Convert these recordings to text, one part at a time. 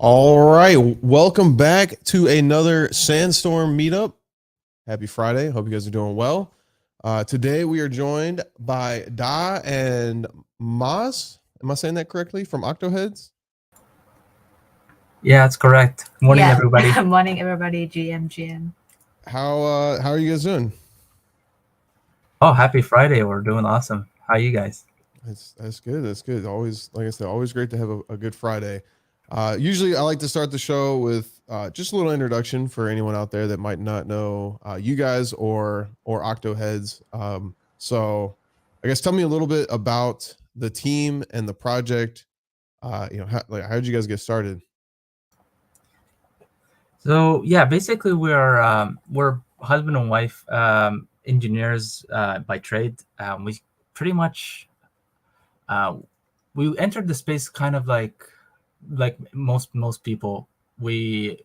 All right, welcome back to another SandStorm meetup. Happy Friday. Hope you guys are doing well. Today we are joined by Da and Maz. Am I saying that correctly? From Octohedz. Yeah, that's correct. Morning, Yeah. everybody. Morning, everybody. GM. How are you guys doing? Oh, happy Friday. We're doing awesome. How you guys? That's good. That's good. Always, like I said, always great to have a good Friday. Usually, I like to start the show with just a little introduction for anyone out there that might not know you guys or Octohedz. So, I guess tell me a little bit about the team and the project. How did you guys get started? So yeah, basically we're husband and wife engineers by trade. We pretty much uh, we entered the space kind of like most people. We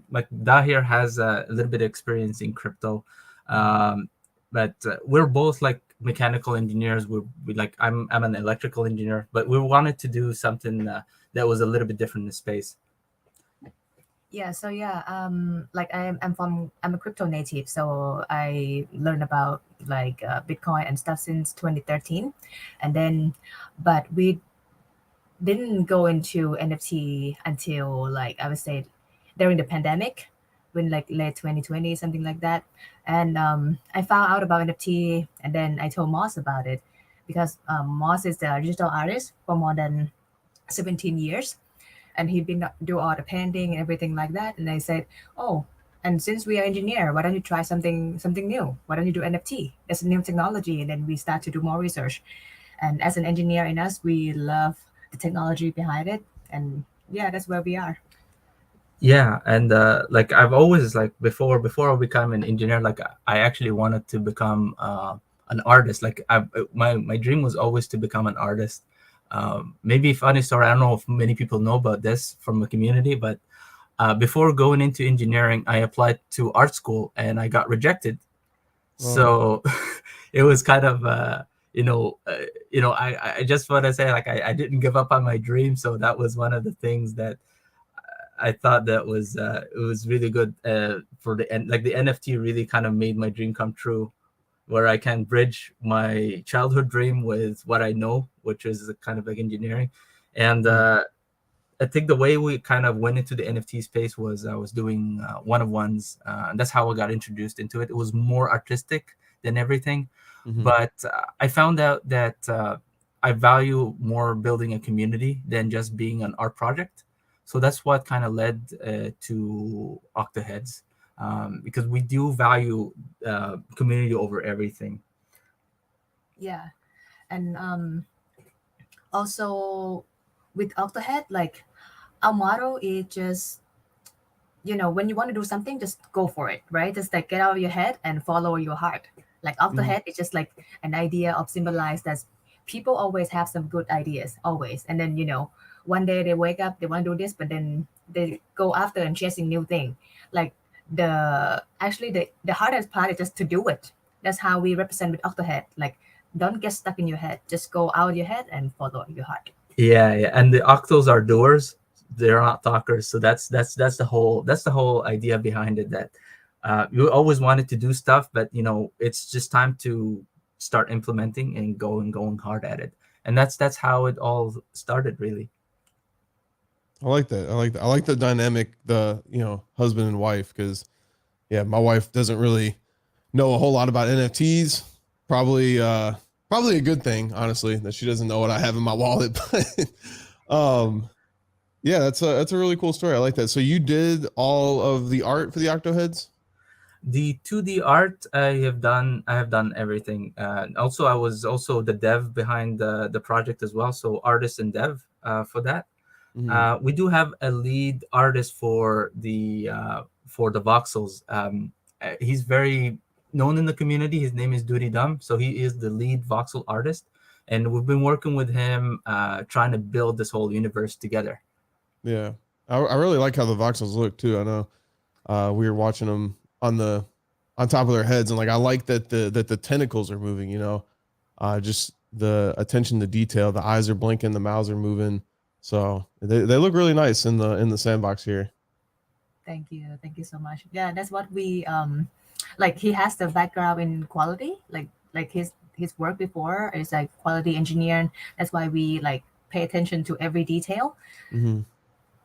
like Dahir has a little bit of experience in crypto, um, but we're both like mechanical engineers. We like I'm an electrical engineer, but we wanted to do something that was a little bit different in the space. Yeah. Like I'm a crypto native, so I learned about like Bitcoin and stuff since 2013, and then, but we didn't go into NFT until like I would say during the pandemic, when like late 2020 something like that, and I found out about NFT, and then I told Moss about it because Moss is a digital artist for more than 17 years, and he'd been do all the painting and everything like that. And I said, oh, and since we are engineer, why don't you try something new? Why don't you do NFT? It's a new technology. And then we start to do more research. And as an engineer in us, we love the technology behind it. And yeah, that's where we are. Yeah, and like I've always like before I become an engineer, like I actually wanted to become an artist. Like my dream was always to become an artist. Maybe funny story. I don't know if many people know about this from the community, but before going into engineering, I applied to art school and I got rejected. Oh, So it was kind of I just want to say like I didn't give up on my dream. So that was one of the things that I thought that was it was really good for the end. Like the NFT really kind of made my dream come true, where I can bridge my childhood dream with what I know, which is kind of like engineering. And I think the way we kind of went into the NFT space was I was doing one of ones. And that's how I got introduced into it. It was more artistic than everything, mm-hmm. but I found out that I value more building a community than just being an art project. So that's what kind of led to Octohedz, because we do value community over everything. Yeah. And also with Octohead, like our motto is just, when you want to do something, just go for it, right? Just like get out of your head and follow your heart. Like Octohead is just like an idea of symbolize that people always have some good ideas, always. And then, one day they wake up, they want to do this, but then they go after and chasing new thing. Like the hardest part is just to do it. That's how we represent with Octohead. Like, don't get stuck in your head. Just go out of your head and follow your heart. Yeah, and the octos are doers; they're not talkers. So that's the whole idea behind it. That you always wanted to do stuff, but it's just time to start implementing and going hard at it. And that's how it all started, really. I like that. I like the dynamic, the husband and wife, because yeah, my wife doesn't really know a whole lot about NFTs. Probably probably a good thing, honestly, that she doesn't know what I have in my wallet. But yeah, that's a really cool story. I like that. So you did all of the art for the Octohedz? The 2D art I have done everything. Also, I was also the dev behind the project as well. So artist and dev for that. Mm-hmm. We do have a lead artist for the voxels. He's very known in the community. His name is Duty Dum, so he is the lead voxel artist, and we've been working with him, trying to build this whole universe together. Yeah. I really like how the voxels look too. I know we were watching them on top of their heads, and like I like that the tentacles are moving, just the attention to detail. The eyes are blinking, the mouths are moving. So they look really nice in the sandbox here. Thank you so much. Yeah, that's what we like. He has the background in quality, like his work before is like quality engineer. And that's why we like pay attention to every detail. Hmm.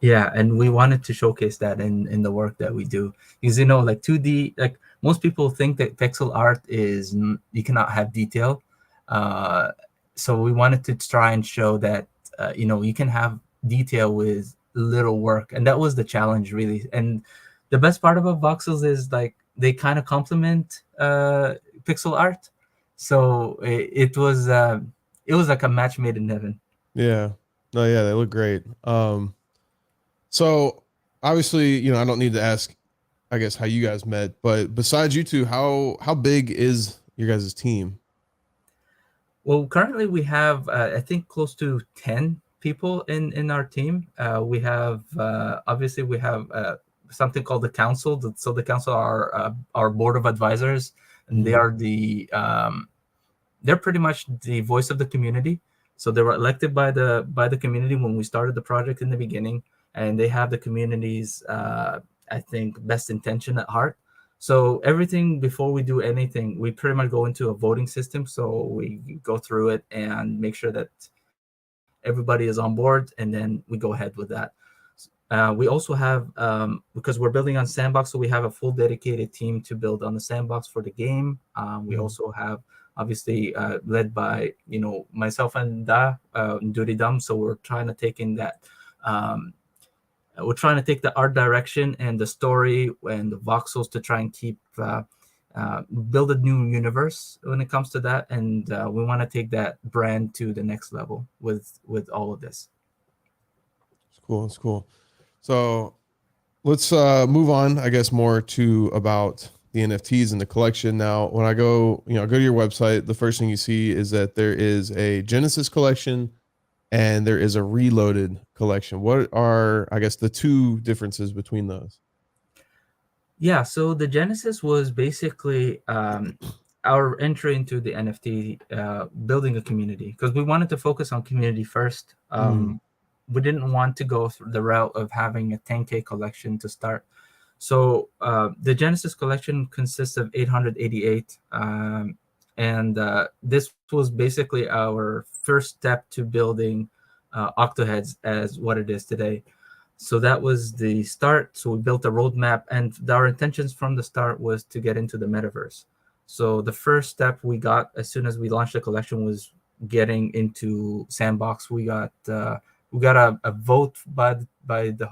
Yeah, and we wanted to showcase that in the work that we do, because like 2D, like most people think that pixel art is you cannot have detail. uh so we wanted to try and show that you can have detail with little work, and that was the challenge really. And the best part about voxels is like they kind of complement pixel art. So it was like a match made in heaven. Yeah. No, yeah, they look great. So obviously, I don't need to ask, I guess, how you guys met, but besides you two, how big is your guys' team? Well, currently we have, I think, close to 10 people in our team. We have, obviously, we have something called the council. So the council are our board of advisors, and they Mhm. are they're pretty much the voice of the community. So they were elected by the community when we started the project in the beginning, and they have the community's, I think, best intention at heart. So everything before we do anything, we pretty much go into a voting system. So we go through it and make sure that everybody is on board, and then we go ahead with that. We also have, because we're building on Sandbox, so we have a full dedicated team to build on the Sandbox for the game. We Mhm. also have, obviously, led by myself and Da Duridam. So um, we're trying to take the art direction and the story and the voxels to try and keep build a new universe when it comes to that, and we want to take that brand to the next level with all of this. It's cool. It's cool. So let's move on, I guess, more to about the NFTs and the collection. Now, when I go, go to your website, the first thing you see is that there is a Genesis collection and there is a Reloaded collection. What are, I guess, the two differences between those? Yeah, so the Genesis was basically our entry into the NFT, building a community, because we wanted to focus on community first. Mm. We didn't want to go through the route of having a 10K collection to start. So the Genesis collection consists of 888, and this was basically our first step to building Octohedz as what it is today. So that was the start. So we built a roadmap, and our intentions from the start was to get into the metaverse. So the first step we got as soon as we launched the collection was getting into Sandbox. We got a vote by the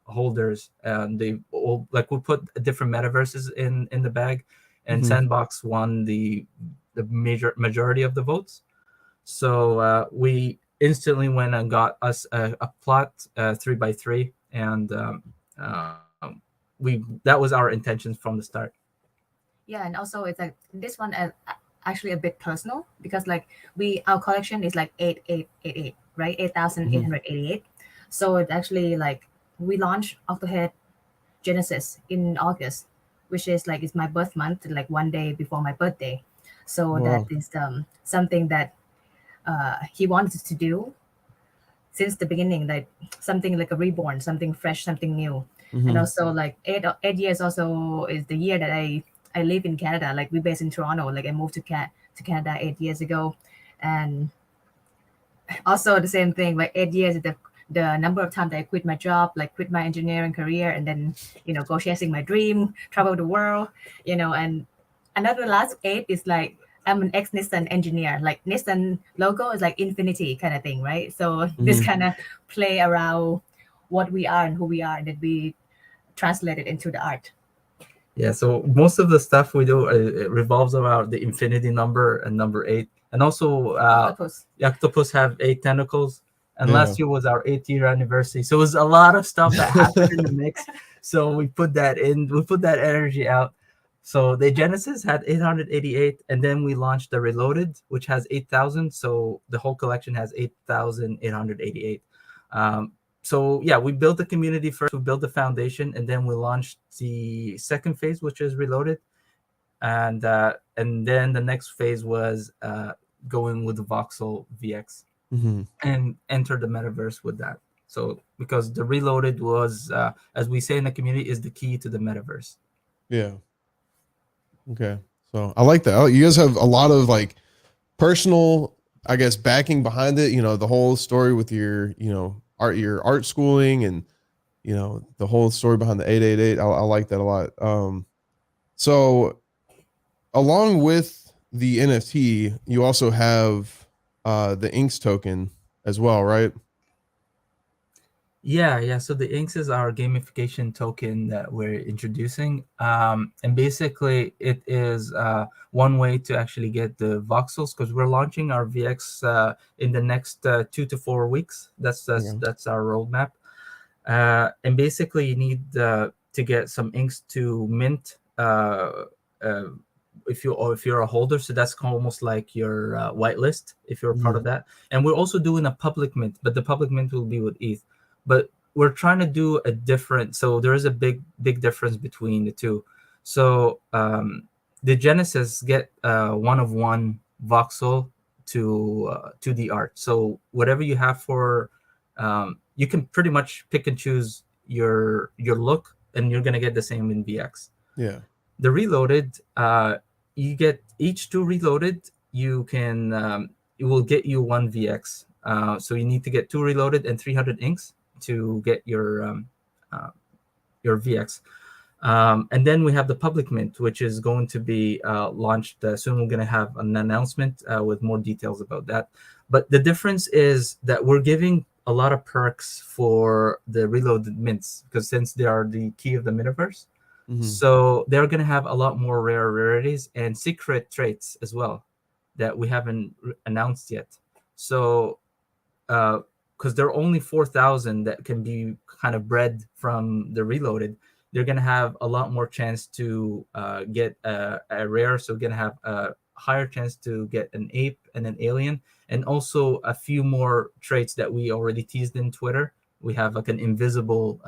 holders, and they all, like, we put different metaverses in the bag, and Hmm. Sandbox won the majority of the votes. So we instantly went and got us a plot, 3 by 3, and we that was our intentions from the start. Yeah, and also it's like this one actually a bit personal because like we our collection is like 8888, right? Hmm. 8888. So it's actually like we launched Octohead Genesis in August, which is like it's my birth month, like one day before my birthday. So that Wow. is something that he wanted to do since the beginning, like something like a reborn, something fresh, something new. And Hmm. also like 8 years also is the year that I live in Canada. Like we based in Toronto. Like I moved to Canada 8 years ago, and also the same thing. Like 8 years is the number of times that I quit my job, like quit my engineering career, and then go chasing my dream, travel the world, and another last eight is like I'm an ex Nissan engineer. Like Nissan logo is like infinity kind of thing, right? So this Hmm. kind of play around what we are and who we are, and that we translate it into the art. Yeah, so most of the stuff we do it revolves around the infinity number and number 8, and also Octopus. the octopus have 8 tentacles. And Yeah. last year was our 8th year anniversary, so it was a lot of stuff that happened in the mix. So we put that in, we put that energy out. So the Genesis had 888, and then we launched the Reloaded, which has 8,000. So the whole collection has 8,888. So yeah, we built the community first, we built the foundation, and then we launched the second phase, which is Reloaded. And then the next phase was going with the Voxel VX. and enter the metaverse with that. So because the Reloaded was, as we say in the community, is the key to the metaverse. Yeah. Okay. So I like that. You guys have a lot of like personal, I guess, backing behind it. The whole story with your, your art schooling, and the whole story behind the 888. I like that a lot. So along with the NFT, you also have the Inks token as well, right? Yeah. So the Inks is our gamification token that we're introducing, and basically it is one way to actually get the voxels, because we're launching our VX in the next 2 to 4 weeks. That's our roadmap, and basically you need to get some inks to mint. If you're a holder, so that's almost like your whitelist if you're a part of that. And we're also doing a public mint, but the public mint will be with ETH. But we're trying to do a different. So there is a big difference between the two. So the Genesis get 1 of 1 voxel to the art. So whatever you have for, you can pretty much pick and choose your look, and you're gonna get the same in VX. Yeah. The Reloaded, you get each 2 Reloaded. You can it will get you 1 VX. So you need to get 2 Reloaded and 300 inks to get your VX. And then we have the public mint, which is going to be launched soon. We're going to have an announcement with more details about that. But the difference is that we're giving a lot of perks for the Reloaded mints, because since they are the key of the metaverse, so they're going to have a lot more rarities and secret traits as well that we haven't announced yet. So because there are only 4,000 that can be kind of bred from the Reloaded, they're going to have a lot more chance to get a rare. So going to have a higher chance to get an ape and an alien, and also a few more traits that we already teased in Twitter. We have like an invisible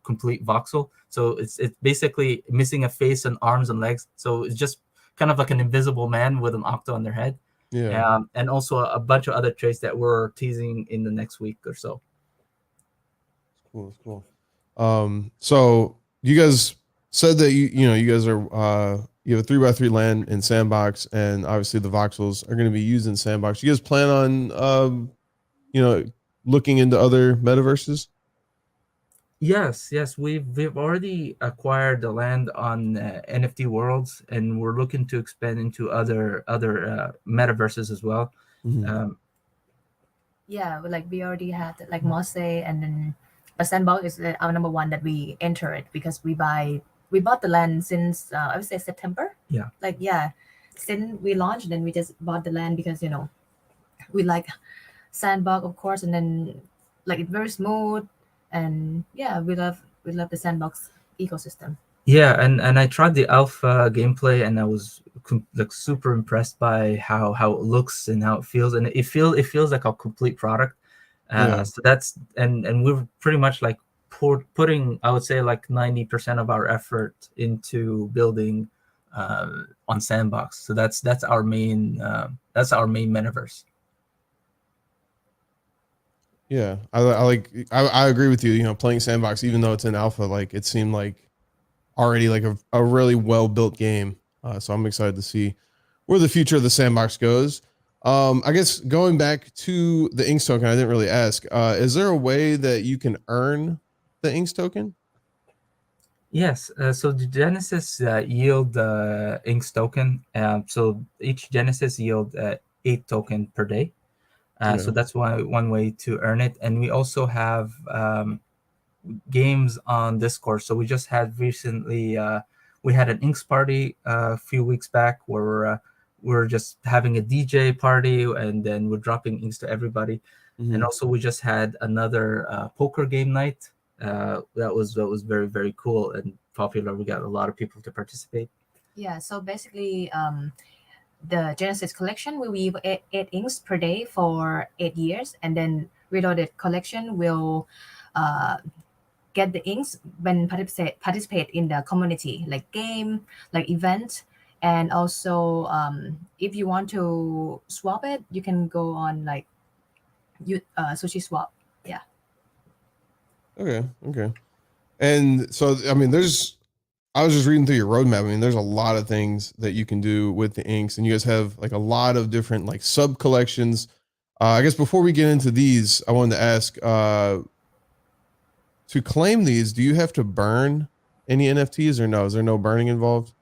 complete voxel. So it's basically missing a face and arms and legs. So it's just kind of like an invisible man with an octo on their head. Yeah. And also a bunch of other traits that we're teasing in the next week or so. It's cool. So you guys said that you guys are you have a 3x3 land in Sandbox, and obviously the voxels are going to be used in Sandbox. You guys plan on looking into other metaverses? Yes, we've already acquired the land on NFT Worlds, and we're looking to expand into other metaverses as well. Yeah, like we already had like Mosse, and then but Sandbox is our number 1 that we enter it, because we bought the land since I would say September. Yeah. Like since we launched, then we just bought the land because we like Sandbox, of course, and then like it's very smooth, and yeah, we love the Sandbox ecosystem. Yeah, and I tried the alpha gameplay, and I was like super impressed by how it looks and how it feels, and it feels like a complete product. So that's and we're pretty much like putting, I would say, like 90% of our effort into building on Sandbox. So that's our main metaverse. Yeah, I agree with you. Playing Sandbox, even though it's in alpha, like it seemed like already like a really well built game. So I'm excited to see where the future of the Sandbox goes. I guess going back to the Inks token, I didn't really ask. Is there a way that you can earn the Inks token? Yes. So the Genesis yield Inks token. So each Genesis yield 8 token per day. So that's one way to earn it. And we also have games on Discord. So we just had recently, we had an Inks party a few weeks back where we're just having a DJ party, and then we're dropping inks to everybody. And also we just had another poker game night. That was very, very cool and popular. We got a lot of people to participate. Yeah, so basically the Genesis collection will be 8 inks per day for 8 years, and then Reloaded collection will get the inks when participate in the community, like game, like event. And also if you want to swap it, you can go on like sushi swap. Yeah. Okay. And so, I mean, I was just reading through your roadmap. I mean, there's a lot of things that you can do with the inks, and you guys have like a lot of different like sub collections. I guess before we get into these, I wanted to ask, to claim these, do you have to burn any NFTs or no? Is there no burning involved?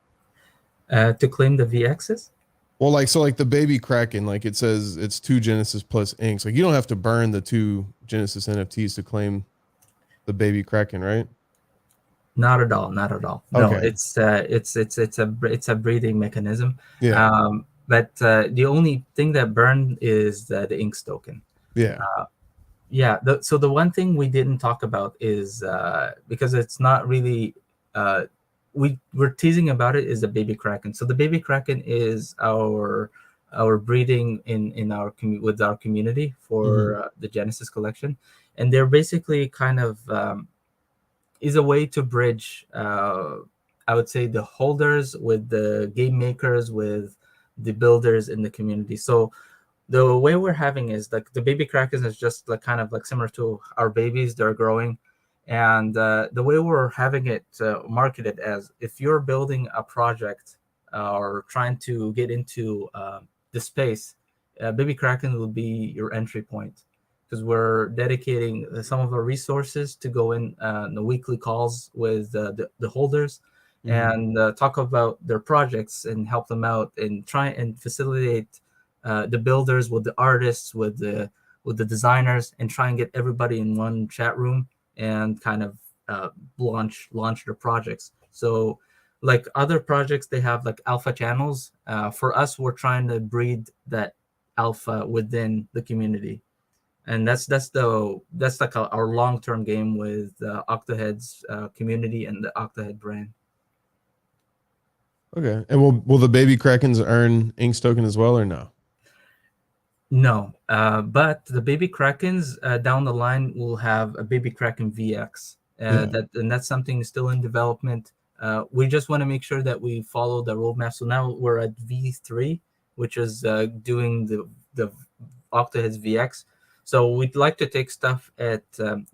To claim the VXs? Well, like, so like the baby Kraken, like it says it's 2 Genesis plus inks. Like you don't have to burn the 2 Genesis NFTs to claim the baby Kraken, right? Not at all. Not at all. No, Okay. it's a breathing mechanism. Yeah. But the only thing that burned is the inks token. Yeah. Yeah. So the one thing we didn't talk about is because it's not really we're teasing about it, is the baby Kraken. So the baby Kraken is our breeding in our with our community for the Genesis collection, and they're basically kind of is a way to bridge I would say the holders with the game makers with the builders in the community. So the way we're having is like the baby Krakens is just like kind of like similar to our babies. They're growing, and the way we're having it marketed as, if you're building a project or trying to get into the space, baby Kraken will be your entry point, because we're dedicating some of our resources to go in the weekly calls with the holders and talk about their projects and help them out and try and facilitate the builders with the artists, with the designers, and try and get everybody in one chat room and kind of launch their projects. So like other projects, they have like alpha channels. For us, we're trying to breed that alpha within the community, and that's like our long-term game with Octohedz community and the Octohead brand. Okay. And will the baby Krakens earn inks token as well or no? No, but the baby Krakens down the line will have a baby Kraken VX. That's something still in development. We just want to make sure that we follow the roadmap. So now we're at V3, which is doing the Octohedz VX. So we'd like to take stuff at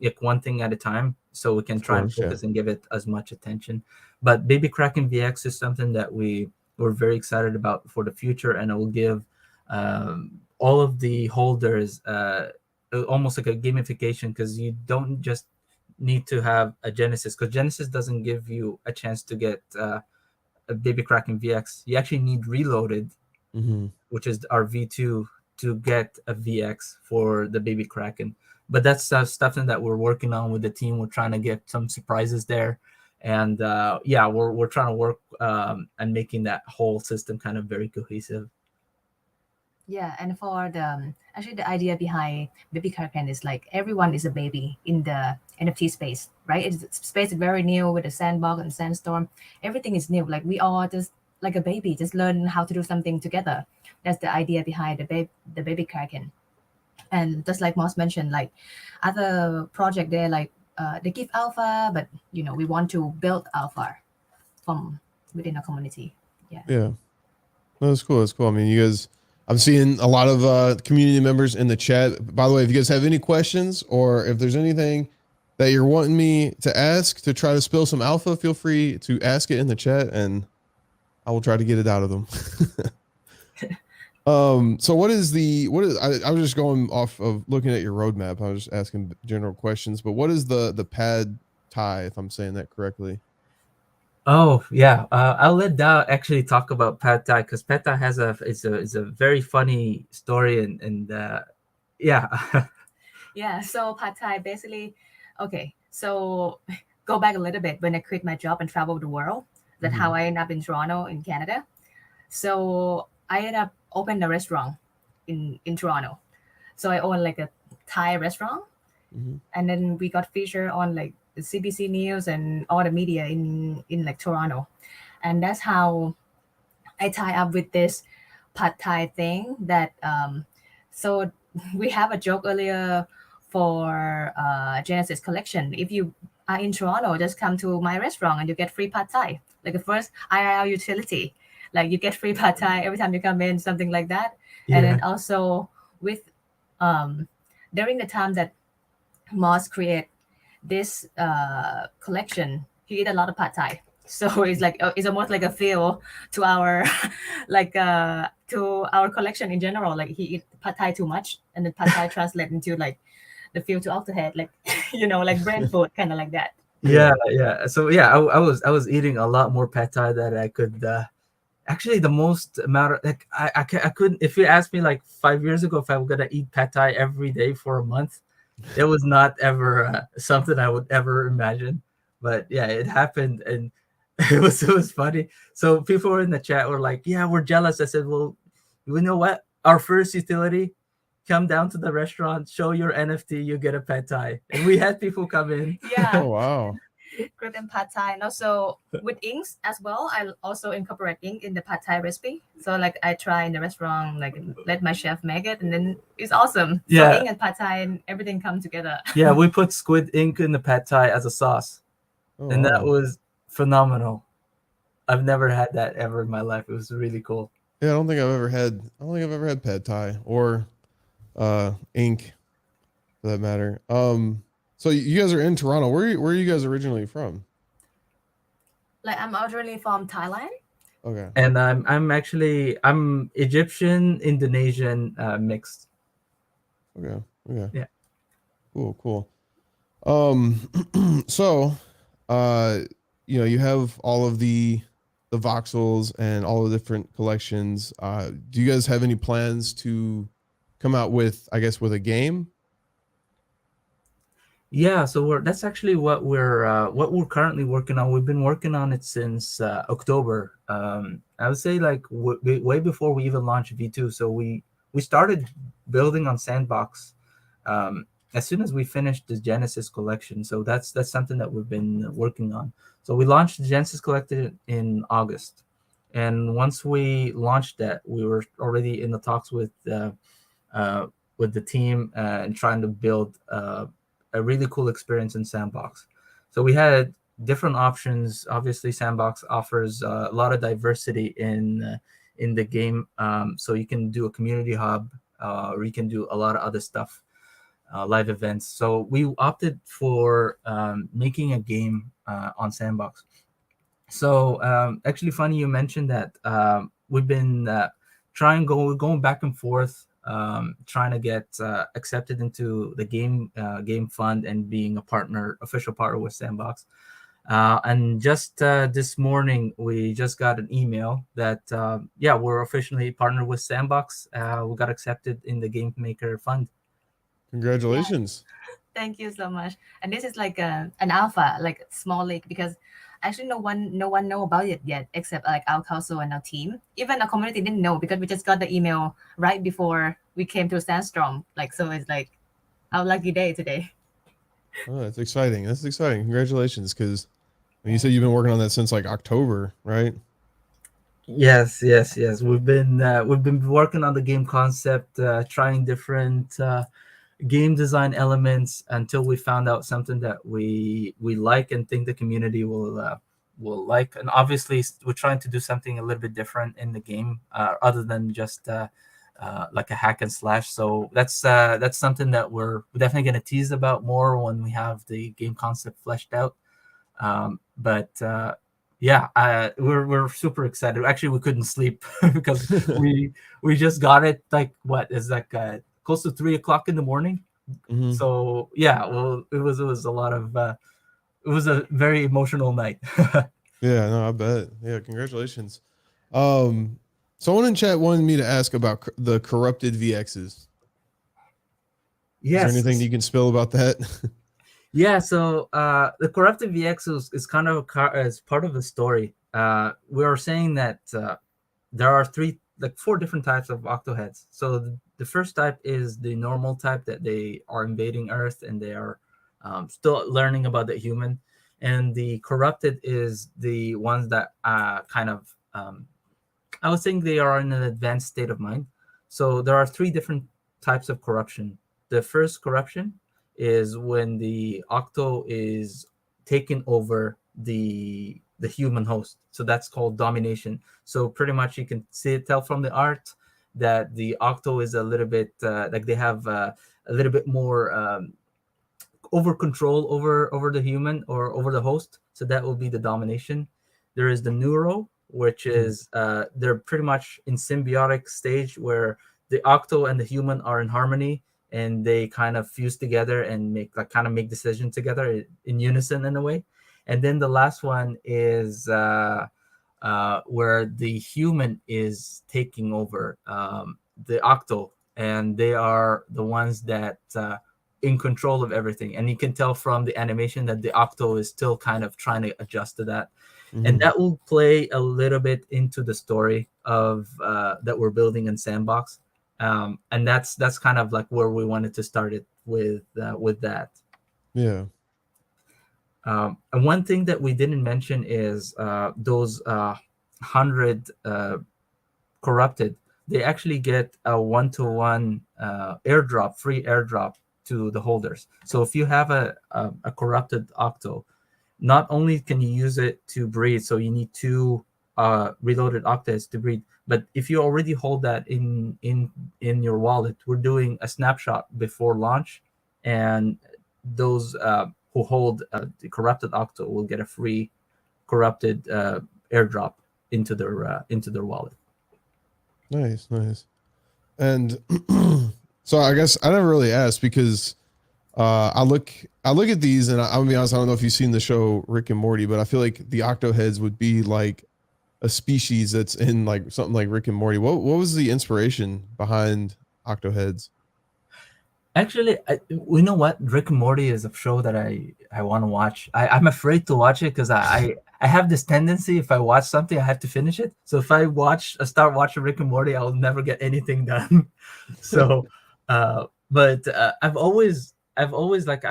like one thing at a time, so we can try and focus and give it as much attention. But baby Kraken VX is something that we're very excited about for the future, and it will give all of the holders almost like a gamification, because you don't just need to have a Genesis, because Genesis doesn't give you a chance to get a baby Kraken VX. You actually need Reloaded, which is our V2, to get a VX for the baby Kraken. But that's stuff that we're working on with the team. We're trying to get some surprises there, and we're trying to work and making that whole system kind of very cohesive. Yeah, and for the actually the idea behind baby Kraken is like everyone is a baby in the NFT space, right? It's space is very new with the Sandbox and SandStorm. Everything is new. Like we all just like a baby, just learn how to do something together. That's the idea behind the baby Kraken. And just like Moss mentioned, like other project there, like they give alpha, but we want to build alpha from within a community. Yeah. No, that's cool. I mean, you guys, I'm seeing a lot of community members in the chat. By the way, if you guys have any questions, or if there's anything that you're wanting me to ask to try to spill some alpha, feel free to ask it in the chat, and I will try to get it out of them. So I was just going off of looking at your roadmap. I was just asking general questions, but what is the pad Thai, if I'm saying that correctly? Oh yeah, I'll let Da actually talk about Pad Thai, because Pad Thai has is a very funny story, and yeah. Yeah, so Pad Thai basically, okay, so go back a little bit. When I quit my job and traveled the world, that's how I ended up in Toronto in Canada. So I ended up opening a restaurant in Toronto. So I own like a Thai restaurant, and then we got featured on like the CBC News and all the media in like Toronto, and that's how I tie up with this Pad Thai thing. That so we have a joke earlier for Genesis collection. If you are in Toronto, just come to my restaurant and you get free Pad Thai, like the first IRL utility. Like you get free Pad Thai every time you come in, something like that. And then also with during the time that Moss create this collection, he eat a lot of pad thai. So it's like it's almost like a feel to our like to our collection in general. Like he eat pad thai too much, and then pad thai translate into like the feel to Octohedz, like like brand food, kind of like that. Yeah. So yeah, I was eating a lot more pad thai that I could. Actually, the most amount of like I couldn't. If you asked me like 5 years ago if I was gonna eat pad thai every day for a month, it was not ever something I would ever imagine. But yeah, it happened, and it was funny. So people were in the chat were like, "Yeah, we're jealous." I said, "Well, you know what? Our first utility, come down to the restaurant, show your NFT, you get a pad thai." And we had people come in. Yeah. Oh wow. Great and pad thai, and also with inks as well. I also incorporate ink in the pad thai recipe. So like I try in the restaurant, like let my chef make it, and then it's awesome. Yeah. So ink and pad thai and everything come together. Yeah, we put squid ink in the pad thai as a sauce, Oh, and that wow. was phenomenal. I've never had that ever in my life. It was really cool. Yeah, I don't think I've ever had pad thai or ink for that matter. So you guys are in Toronto. Where are you guys originally from? Like I'm originally from Thailand. Okay. And I'm Egyptian, Indonesian mixed. Okay. Okay. Yeah. Cool. So you have all of the voxels and all the different collections. Do you guys have any plans to come out with, I guess, with a game? Yeah, so that's actually what we're currently working on. We've been working on it since October. I would say like way before we even launched V2. So we started building on Sandbox as soon as we finished the Genesis collection. So that's something that we've been working on. So we launched the Genesis collection in August, and once we launched that, we were already in the talks with the team and trying to build a really cool experience in Sandbox. So we had different options. Obviously, Sandbox offers a lot of diversity in the game. So you can do a community hub, or you can do a lot of other stuff, live events. So we opted for making a game on Sandbox. So actually, funny you mentioned that. We've been going back and forth, trying to get accepted into the game fund and being official partner with Sandbox. And just this morning, we just got an email that we're officially partnered with Sandbox. We got accepted in the Game Maker Fund. Congratulations. Thank you so much. And this is like an alpha, like small league, because actually no one know about it yet except like our council and our team. Even our community didn't know because we just got the email right before we came to SandStorm. Like, so it's like our lucky day today. Oh, that's exciting. Congratulations. Because you said you've been working on that since like October, right? Yes. We've been working on the game concept, trying different game design elements until we found out something that we like and think the community will like. And obviously, we're trying to do something a little bit different in the game, other than just like a hack and slash. So that's something that we're definitely going to tease about more when we have the game concept fleshed out. But we're super excited. Actually, we couldn't sleep because we just got it like close to 3:00 in the morning. Mm-hmm. So yeah, well, it was a lot of it was a very emotional night. Yeah, no, I bet. Yeah, congratulations. Someone in chat wanted me to ask about the corrupted VXs. Yes. Is there anything you can spill about that? Yeah, so the corrupted VX is kind of as part of the story. We are saying that there are four different types of Octohedz. So the first type is the normal type, that they are invading Earth and they are still learning about the human. And the corrupted is the ones that I would think they are in an advanced state of mind. So there are three different types of corruption. The first corruption is when the Octo is taking over the human host. So that's called domination. So pretty much you can tell from the art that the Octo is a little bit like they have a little bit more over control over the human or over the host. So that will be the domination. There is the neuro, which is they're pretty much in symbiotic stage where the octo and the human are in harmony, and they kind of fuse together and make decisions together in unison in a way. And then the last one is where the human is taking over the octo, and they are the ones that in control of everything. And you can tell from the animation that the octo is still kind of trying to adjust to that. And that will play a little bit into the story of that we're building in Sandbox. And that's kind of like where we wanted to start it with that. Yeah. And one thing that we didn't mention is those 100 corrupted. They actually get a 1-to-1 airdrop, free airdrop to the holders. So if you have a corrupted octo, not only can you use it to breed, so you need 2 reloaded Octohedz to breed, but if you already hold that in your wallet, we're doing a snapshot before launch, and those who hold the corrupted octo will get a free corrupted airdrop into their wallet. Nice. And so I guess I never really asked because I look at these, and I'm gonna be honest, I don't know if you've seen the show Rick and Morty, but I feel like the Octohedz would be like a species that's in like something like Rick and Morty. What was the inspiration behind Octohedz? Actually, you know what? Rick and Morty is a show that I want to watch. I'm afraid to watch it because I have this tendency, if I watch something, I have to finish it. So if I start watching Rick and Morty, I'll never get anything done. So, but I've always like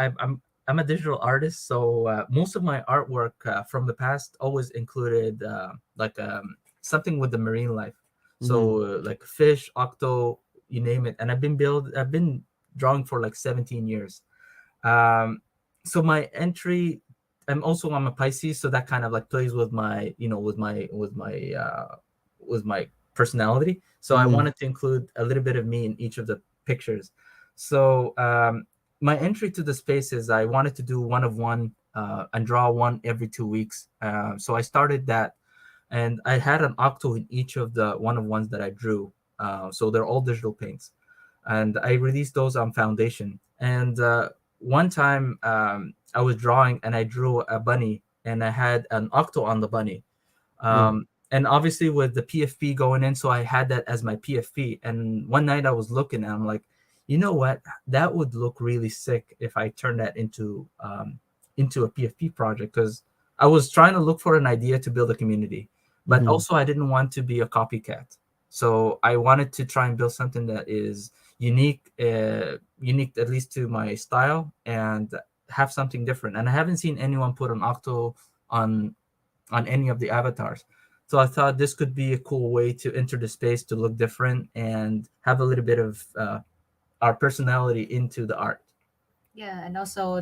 I'm a digital artist, so most of my artwork from the past always included something with the marine life. So like fish, octo, you name it. And I've been drawing for like 17 years. So my entry, I'm a Pisces, so that kind of like plays with my, with my personality. So I wanted to include a little bit of me in each of the pictures. So my entry to the space is I wanted to do 1 of 1 and draw 1 every 2 weeks. So I started that, and I had an octo in each of the 1 of 1s that I drew. So they're all digital paints. And I released those on Foundation. And one time I was drawing and I drew a bunny, and I had an octo on the bunny. And obviously with the PFP going in, so I had that as my PFP. And one night I was looking and I'm like, you know what? That would look really sick if I turned that into a PFP project, because I was trying to look for an idea to build a community, but also I didn't want to be a copycat. So I wanted to try and build something that is unique at least to my style, and have something different. And I haven't seen anyone put an octo on any of the avatars. So I thought this could be a cool way to enter the space to look different and have a little bit of our personality into the art. Yeah, and also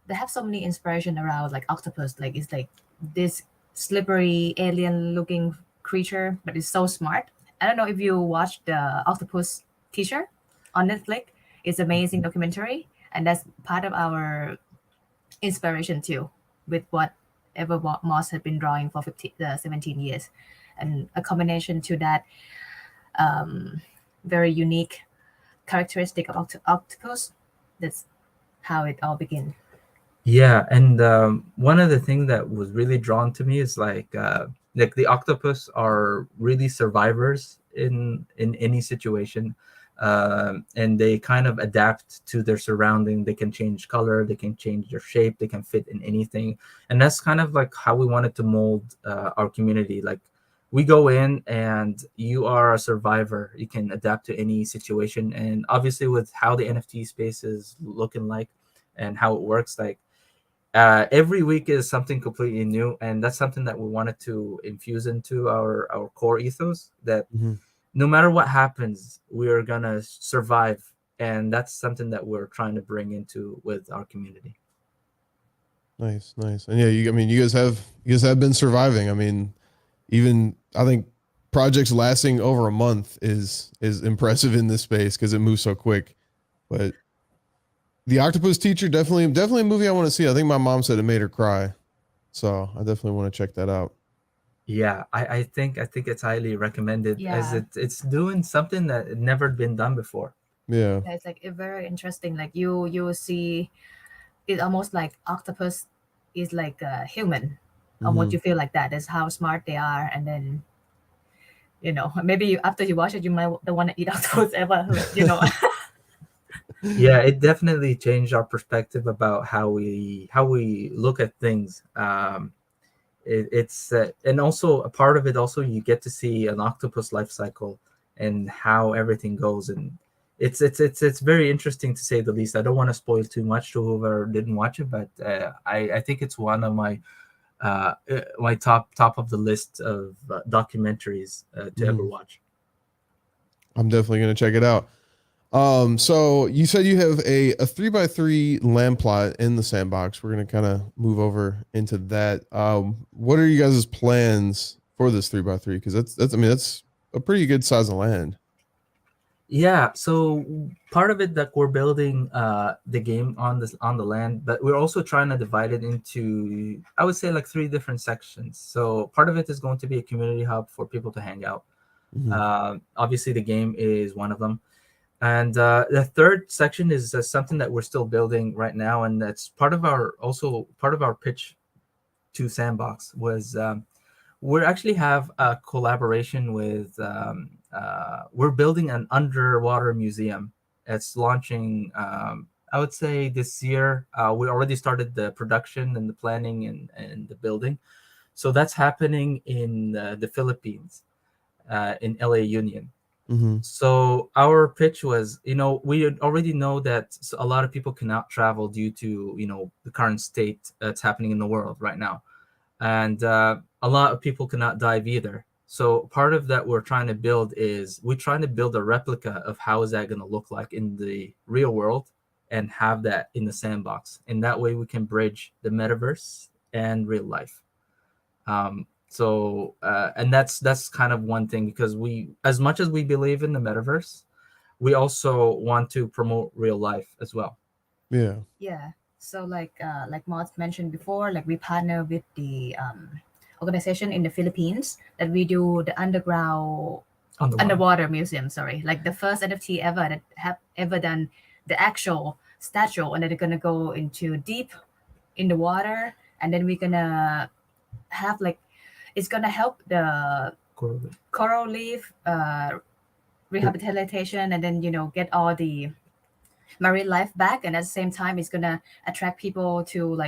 they have so many inspiration around like octopus. Like it's like this slippery alien-looking creature, but it's so smart. I don't know if you watched the Octopus teaser on Netflix. It's amazing documentary, and that's part of our inspiration too, with whatever Moss had been drawing for 17 years, and a combination to that very unique characteristic of octopus. That's how it all began. Yeah, and one of the things that was really drawn to me is like the octopus are really survivors in any situation, and they kind of adapt to their surrounding. They can change color, they can change their shape, they can fit in anything, and that's kind of like how we wanted to mold our community. Like we go in and you are a survivor, you can adapt to any situation. And obviously with how the NFT space is looking like and how it works, like every week is something completely new, and that's something that we wanted to infuse into our core ethos, that no matter what happens, we're gonna survive. And that's something that we're trying to bring into with our community. Nice. And yeah, you guys have been surviving. I mean, even I think projects lasting over a month is impressive in this space because it moves so quick. But The Octopus Teacher, definitely a movie I want to see. I think my mom said it made her cry, so I definitely want to check that out. Yeah, I think it's highly recommended as Yeah. it's doing something that had never been done before. Yeah. Yeah, it's like very interesting. Like you see, it's almost like octopus is like a human. What Hmm. you feel like that is how smart they are, and then maybe after you watch it, you might don't want to eat octopus ever. Yeah, it definitely changed our perspective about how we look at things. It's and also a part of it. Also, you get to see an octopus life cycle and how everything goes, and it's very interesting to say the least. I don't want to spoil too much to whoever didn't watch it, but I think it's one of my top of the list of documentaries to ever Hmm. watch. I'm definitely gonna check it out. So you said you have a 3x3 land plot in the sandbox. We're gonna kind of move over into that. What are you guys' plans for this 3x3? Because that's I mean that's a pretty good size of land. Yeah, so part of it that we're building the game on the land, but we're also trying to divide it into, I would say, like three different sections. So part of it is going to be a community hub for people to hang out. Hmm. Obviously, the game is one of them, and the third section is something that we're still building right now, and that's part of our pitch to Sandbox was we actually have a collaboration with we're building an underwater museum. It's launching I would say this year. We already started the production and the planning and the building, so that's happening in the Philippines, in LA Union. Hmm. So our pitch was, we already know that a lot of people cannot travel due to the current state that's happening in the world right now, and a lot of people cannot dive either. So part of that we're trying to build is we're trying to build a replica of how is that going to look like in the real world, and have that in the sandbox. And that way we can bridge the metaverse and real life. And that's kind of one thing, because we, as much as we believe in the metaverse, we also want to promote real life as well. Yeah. Yeah. So like Moth mentioned before, like we partner with the organization in the Philippines that we do the On the water. underwater museum. Sorry, like the first NFT ever that have ever done the actual statue, and then they're gonna go into deep in the water, and then we're gonna have like it's gonna help the Coral reef. coral reef rehabilitation, and then get all the marine life back, and at the same time it's gonna attract people to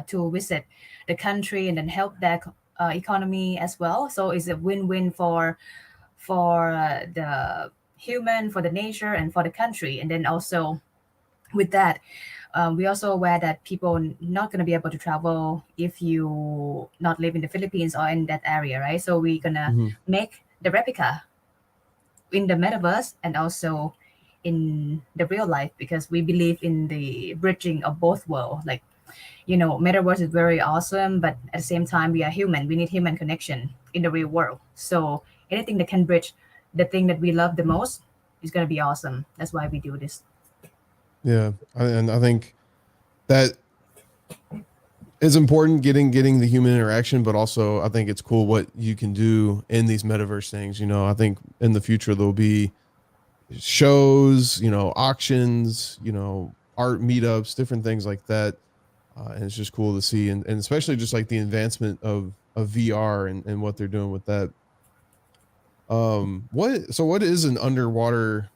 to visit the country and then help their economy as well. So it's a win-win for the human, for the nature, and for the country. And then also with that, we also aware that people not going to be able to travel if you not live in the Philippines or in that area, right? So we're gonna Hmm. make the replica in the metaverse and also in the real life, because we believe in the bridging of both worlds. Like, metaverse is very awesome, but at the same time we are human, we need human connection in the real world. So anything that can bridge the thing that we love the most is going to be awesome. That's why we do this. Yeah. And I think that is important, getting the human interaction, but also I think it's cool what you can do in these metaverse things. I think in the future there'll be shows, auctions, art meetups, different things like that. And it's just cool to see, and especially just like the advancement of VR and what they're doing with that. What is an underwater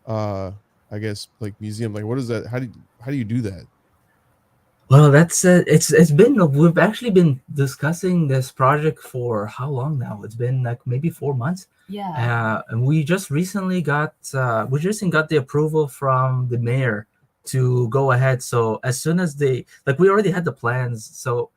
uh I guess like museum? Like what is that? How do you do that? Well, that's it's been, we've actually been discussing this project for how long now? It's been like maybe 4 months. Yeah. And we just got the approval from the mayor to go ahead. So as soon as they, like, we already had the plans. So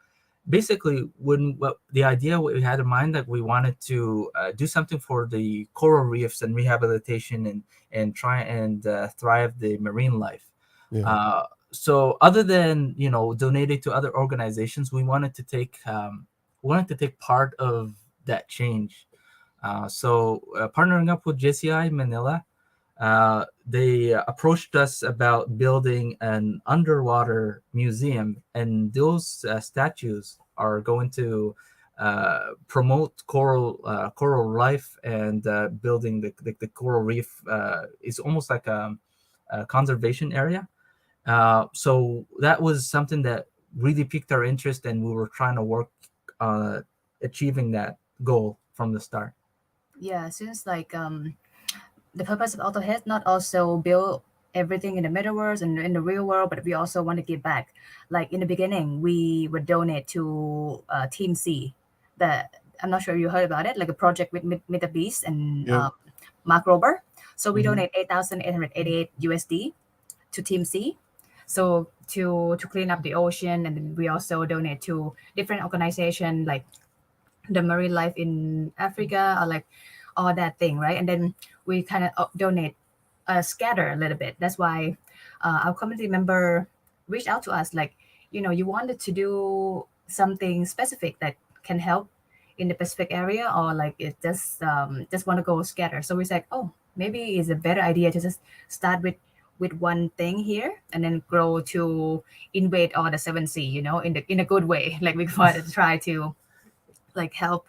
basically, the idea what we had in mind, that we wanted to do something for the coral reefs and rehabilitation, and try and thrive the marine life. Yeah. So other than donating to other organizations, we wanted to take part of that change. So partnering up with JCI Manila, they approached us about building an underwater museum, and those statues are going to promote coral life and building the coral reef. It's almost like a conservation area. So that was something that really piqued our interest, and we were trying to work on achieving that goal from the start. Yeah, since like the purpose of Octohedz not also build everything in the metaverse and in the real world, but we also want to give back. Like in the beginning, we would donate to Team C. That I'm not sure you heard about it, like a project with MetaBeast and Yep. Mark Rober. So we Mhm. donate 8,888 USD to Team C. So to clean up the ocean, and then we also donate to different organizations like the marine life in Africa, or like all that thing, right? And then we kind of donate, scatter a little bit. That's why our community member reached out to us, like, you wanted to do something specific that can help in the Pacific area, or like it just want to go scatter. So we said, oh, maybe it's a better idea to just start with one thing here, and then grow to invade all the seven sea, in a good way. Like we want to try to like help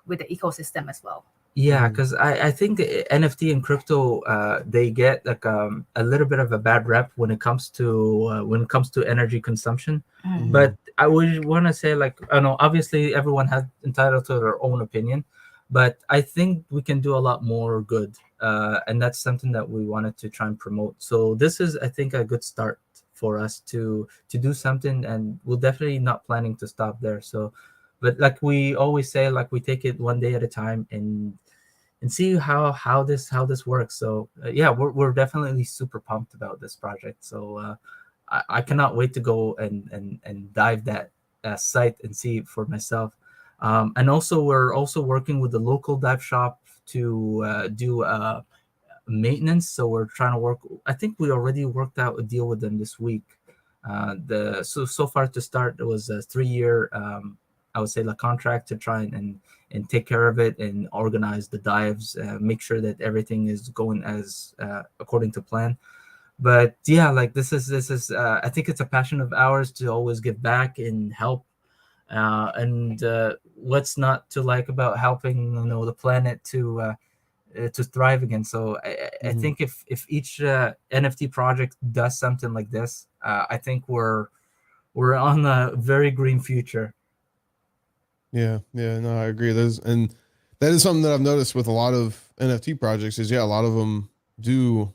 with the ecosystem as well. Yeah, Mhm. because I think the NFT and crypto they get like a little bit of a bad rep when it comes to energy consumption. But Mhm. I would want to say, like, I know obviously everyone has entitled to their own opinion, but I think we can do a lot more good, and that's something that we wanted to try and promote. So this is, I think, a good start for us to do something, and we're definitely not planning to stop there. So, but like we always say, like we take it one day at a time and see how this works. So yeah, we're definitely super pumped about this project. So I cannot wait to go and dive that site and see it for myself. And also we're also working with the local dive shop to do maintenance. So we're trying to work. I think we already worked out a deal with them this week. So far to start, it was a 3 year, I would say, like contract to try and take care of it and organize the dives, make sure that everything is going as according to plan. But yeah, like this is I think it's a passion of ours to always give back and help. And what's not to like about helping the planet to thrive again. So I Mhm. think if each NFT project does something like this, I think we're on a very green future. Yeah, yeah, no, I agree. And that is something that I've noticed with a lot of NFT projects is, yeah, a lot of them do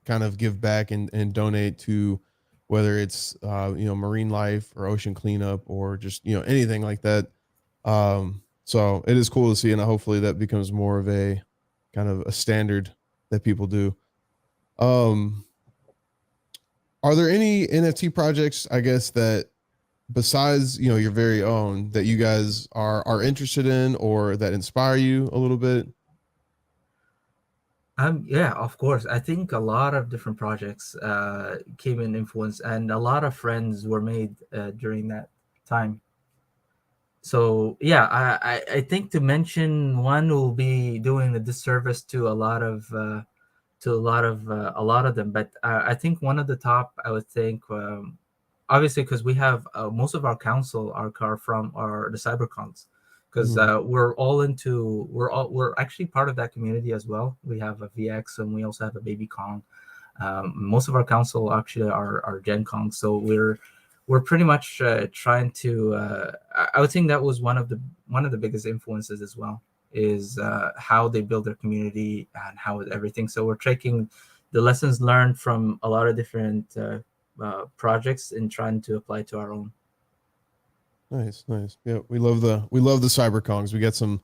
kind of give back and donate to, whether it's marine life or ocean cleanup or just anything like that. So it is cool to see, and hopefully that becomes more of a kind of a standard that people do. Um, are there any NFT projects, I guess, that besides your very own, that you guys are interested in or that inspire you a little bit? Yeah, of course. I think a lot of different projects came in influence, and a lot of friends were made during that time. So yeah, I think to mention one will be doing a disservice to a lot of them. But I think one of the top, I would think, obviously, because we have most of our council are from are the cybercons, because Mhm. we're actually part of that community as well. We have a VX, and we also have a baby Kong. Most of our council actually are Gen Kong, so we're pretty much trying to. I would think that was one of the biggest influences as well, is how they build their community and how everything. So we're taking the lessons learned from a lot of different projects and trying to apply to our own. Nice, nice. Yeah, we love the cyber Kongs. We got some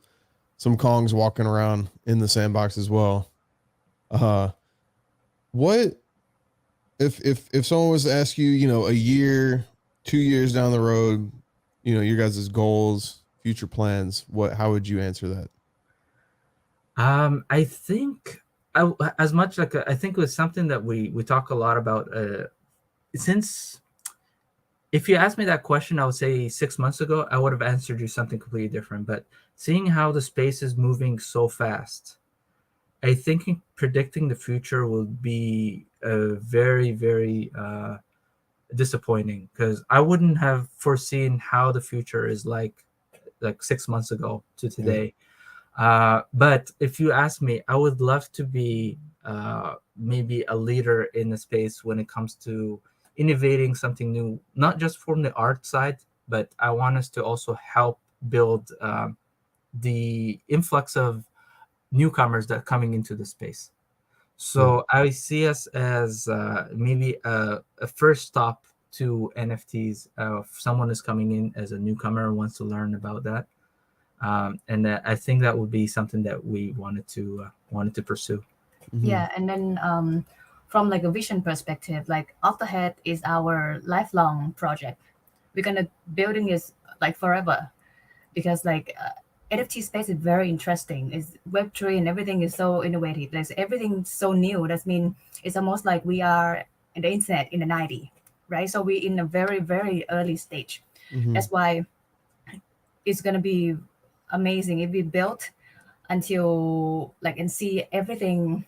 Kongs walking around in the sandbox as well. Uh, what if someone was to ask you, a year, 2 years down the road, your guys' goals, future plans, how would you answer that? I think as much like I think it was something that we talk a lot about. Since if you asked me that question, I would say 6 months ago, I would have answered you something completely different. But seeing how the space is moving so fast, I think predicting the future will be very, very disappointing, because I wouldn't have foreseen how the future is like 6 months ago to today. But if you ask me, I would love to be maybe a leader in the space when it comes to innovating something new, not just from the art side, but I want us to also help build the influx of newcomers that are coming into the space. So I see us as maybe a first stop to NFTs. If someone is coming in as a newcomer and wants to learn about that, and I think that would be something that we wanted to pursue. Yeah, and then from like a vision perspective, like Octohedz is our lifelong project. We're gonna building is like forever, because like NFT space is very interesting. It's Web3 and everything is so innovative. There's everything so new. That means it's almost like we are in the internet in the 90s, right? So we're in a very, very early stage. That's why it's gonna be amazing if we built until like and see everything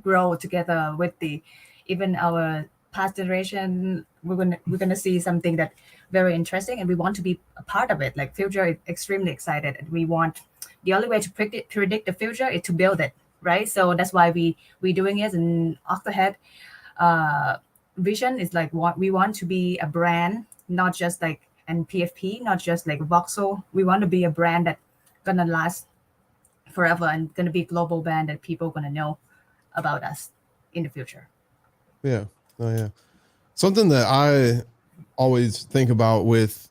grow together with the even our past generation. We're gonna see something that very interesting, and we want to be a part of it. Like future is extremely excited, and we want the only way to predict the future is to build it, right? So that's why we doing it. And Octohead vision is like what we want to be a brand, not just like and PFP, not just like voxel. We want to be a brand that gonna last forever and gonna be a global brand that people gonna know about us in the future. Yeah. Oh yeah. Something that I always think about with,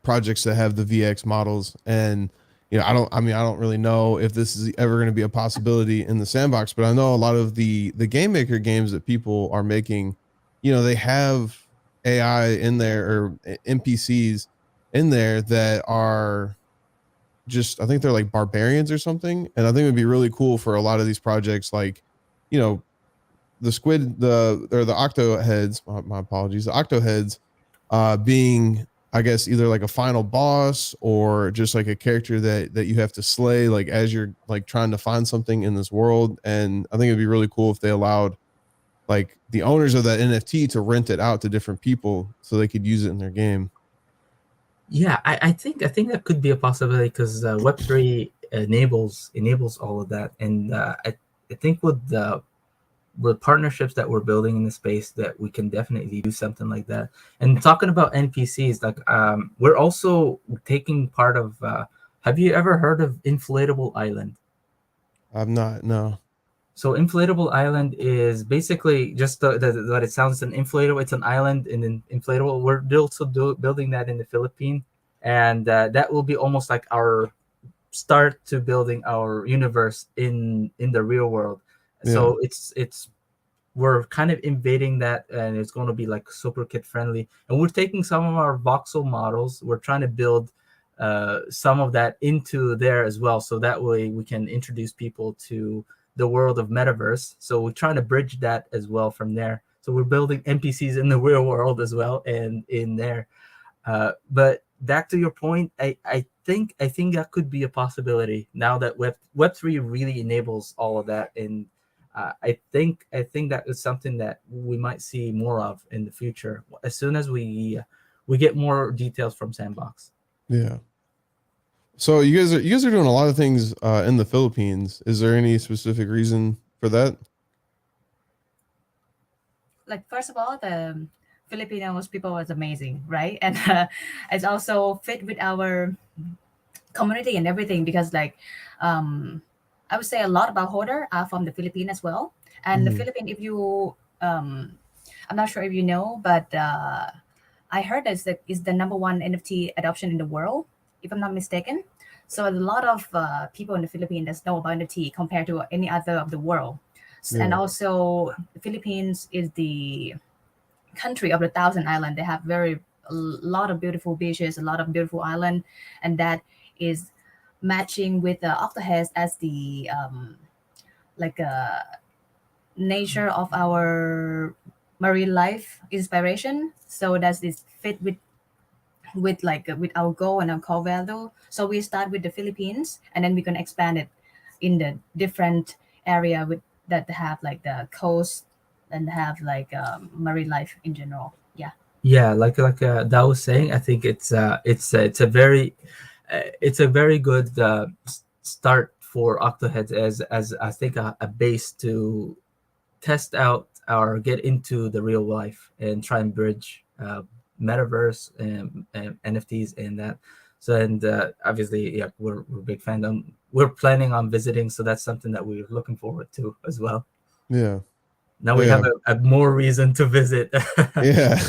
projects that have the VX models, and I don't really know if this is ever going to be a possibility in the sandbox, but I know a lot of the game maker games that people are making, they have AI in there, or NPCs in there that are just, I think they're like barbarians or something. And I think it would be really cool for a lot of these projects, like, the squid, the Octohedz, my apologies, the Octohedz, being, I guess, either like a final boss or just like a character that you have to slay, like as you're like trying to find something in this world. And I think it'd be really cool if they allowed like the owners of that NFT to rent it out to different people so they could use it in their game. Yeah, I think that could be a possibility, because Web3 enables all of that, and I think with the partnerships that we're building in the space, that we can definitely do something like that. And talking about NPCs, like we're also taking part of. Have you ever heard of Inflatable Island? I've not, no. So Inflatable Island is basically just what it sounds. An inflatable. It's an island in an inflatable. We're also building that in the Philippines, and that will be almost like our start to building our universe in the real world. So it's we're kind of invading that, and it's going to be like super kid friendly. And we're taking some of our voxel models. We're trying to build some of that into there as well, so that way we can introduce people to the world of metaverse. So we're trying to bridge that as well from there. So we're building NPCs in the real world as well, and in there. But back to your point, I think that could be a possibility now that Web3 really enables all of that. And I think that is something that we might see more of in the future as soon as we get more details from Sandbox. Yeah. So you guys are doing a lot of things in the Philippines. Is there any specific reason for that? Like first of all, the Filipinos people was amazing, right? And it's also fit with our community and everything, because like I would say a lot about hoarder are from the Philippines as well. And the Philippines, if you I'm not sure if you know, but I heard that is the number one NFT adoption in the world, if I'm not mistaken. So a lot of people in the Philippines that know about NFT compared to any other of the world. And also the Philippines is the country of the thousand island. They have a lot of beautiful beaches, a lot of beautiful island, and that is matching with the Octohedz as the like nature of our marine life inspiration. So that's this fit with with our goal and our core value. So we start with the Philippines, and then we can expand it in the different area with that have like the coast and have like marine life in general. Yeah. Yeah, like that was saying, I think it's a very good start for Octohedz as I think a base to test out or get into the real life and try and bridge metaverse and NFTs and that. So and obviously, yeah, we're big fan. We're planning on visiting, so that's something that we're looking forward to as well. Yeah. Now we Yeah. have a more reason to visit. Yeah.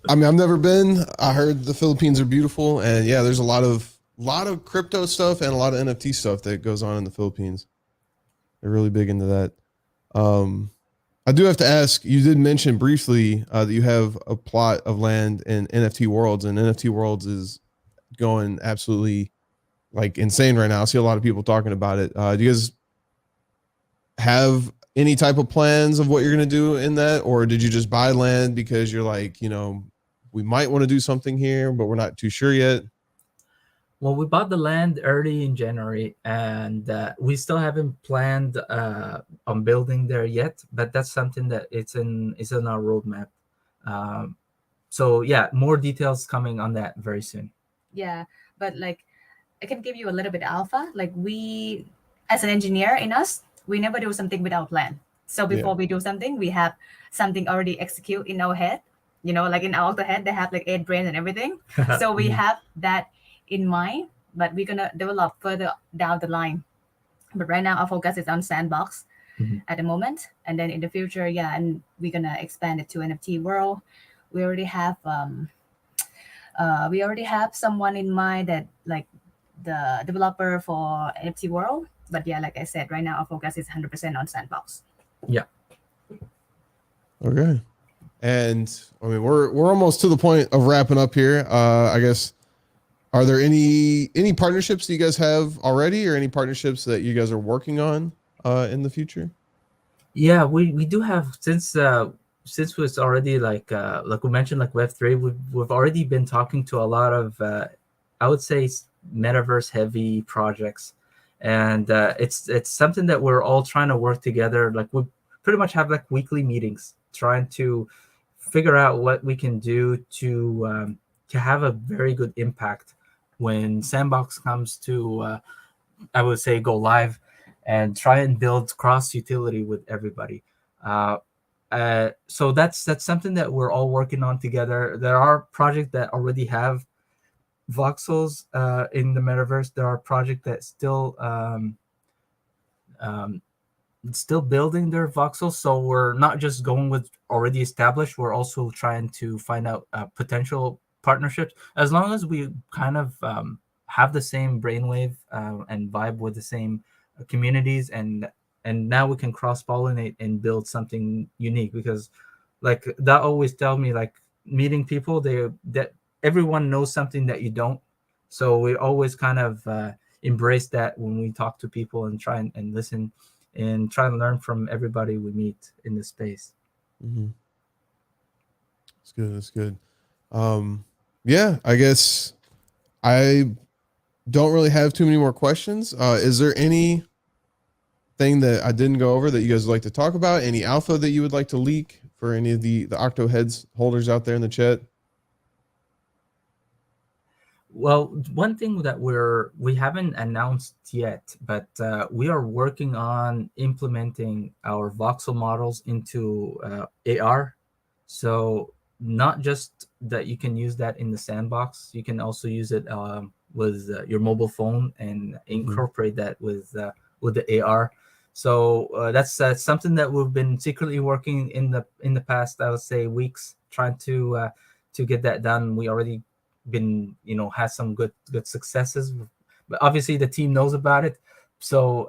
I mean, I've never been. I heard the Philippines are beautiful, and yeah, there's a lot of crypto stuff and a lot of NFT stuff that goes on in the Philippines. They're really big into that. I do have to ask, you did mention briefly that you have a plot of land in NFT Worlds, and NFT Worlds is going absolutely like insane right now. I see a lot of people talking about it. Do you guys have any type of plans of what you're going to do in that, or did you just buy land because you're like, we might want to do something here, but we're not too sure yet? Well, we bought the land early in January, and we still haven't planned on building there yet. But that's something that it's in our roadmap. So yeah, more details coming on that very soon. Yeah, but like I can give you a little bit alpha. Like we, as an engineer in us, we never do something without plan. So before we do something, we have something already execute in our head. Like in our head, they have like 8 brains and everything. So we have that in mind, but we're gonna develop further down the line. But right now, our focus is on Sandbox at the moment, and then in the future, yeah, and we're gonna expand it to NFT world. We already have someone in mind that like the developer for NFT world. But yeah, like I said, right now our focus is 100% on Sandbox. Yeah. Okay. And I mean, we're almost to the point of wrapping up here. I guess, are there any partnerships that you guys have already, or any partnerships that you guys are working on in the future? Yeah, we do have, since it's already like we mentioned, like Web3, we've already been talking to a lot of I would say metaverse heavy projects, and it's something that we're all trying to work together. Like we pretty much have like weekly meetings trying to figure out what we can do to have a very good impact when Sandbox comes to I would say go live, and try and build cross utility with everybody. So that's something that we're all working on together. There are projects that already have voxels in the metaverse. There are projects that still building their voxels. So we're not just going with already established. We're also trying to find out potential partnerships, as long as we kind of have the same brainwave and vibe with the same communities, and now we can cross-pollinate and build something unique. Because like that always tell me, like meeting people, that everyone knows something that you don't. So we always kind of embrace that when we talk to people and try and listen and try and learn from everybody we meet in this space. Mm-hmm. That's good. Yeah, I guess I don't really have too many more questions. Is there anything that I didn't go over that you guys would like to talk about? Any alpha that you would like to leak for any of the Octohedz holders out there in the chat? Well, one thing that we haven't announced yet, but we are working on implementing our voxel models into AR. So not just that you can use that in the Sandbox, you can also use it with your mobile phone and incorporate that with the AR. So that's something that we've been secretly working in the past, I would say, weeks, trying to get that done. We already been had some good successes, but obviously the team knows about it. So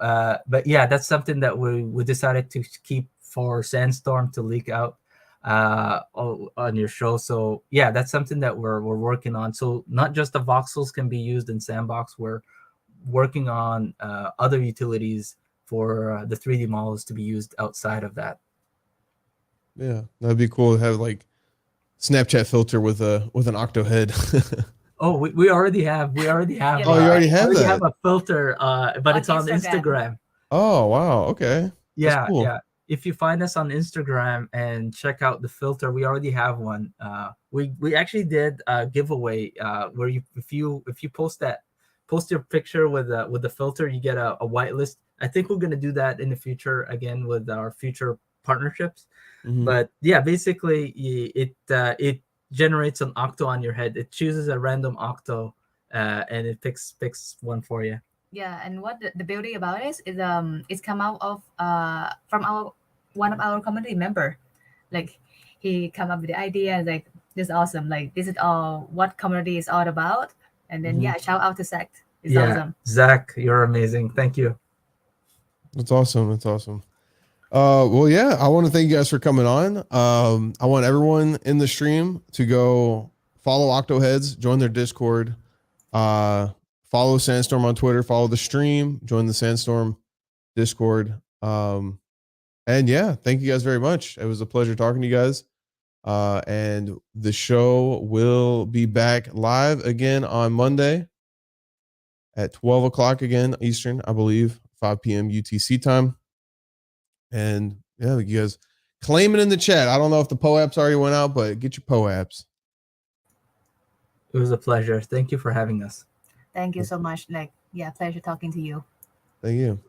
but yeah, that's something that we decided to keep for SandStorm to leak out on your show. So yeah, that's something that we're working on. So not just the voxels can be used in Sandbox, we're working on other utilities for the 3D models to be used outside of that. Yeah, that'd be cool to have like Snapchat filter with an Octo head. Oh, we already have. Yeah, Oh, you already have we that. have a filter, but On it's on Instagram. Instagram. Oh wow, okay. That's Yeah, cool. yeah. If you find us on Instagram and check out the filter, we already have one. We actually did a giveaway where if you post your picture with the filter, you get a whitelist. I think we're gonna do that in the future again with our future partnerships. Mhm. But yeah, basically it generates an octo on your head. It chooses a random octo and it picks one for you. Yeah, and what the beauty about it is it's come out of from our one of our community member. Like he come up with the idea and like this is awesome. Like this is all what community is all about. And then Mhm. yeah, shout out to Sect. It's Yeah, awesome. Zach, you're amazing. Thank you. That's awesome. That's awesome. Well, yeah, I want to thank you guys for coming on. I want everyone in the stream to go follow Octohedz, join their Discord, follow SandStorm on Twitter, follow the stream, join the SandStorm Discord. And yeah, thank you guys very much. It was a pleasure talking to you guys. And the show will be back live again on Monday at 12 o'clock again Eastern, I believe, 5 p.m. UTC time. And yeah, you guys claim it in the chat. I don't know if the POAPs already went out, but get your POAPs. It was a pleasure. Thank you for having us. Thank you so much. Like, yeah, pleasure talking to you. Thank you.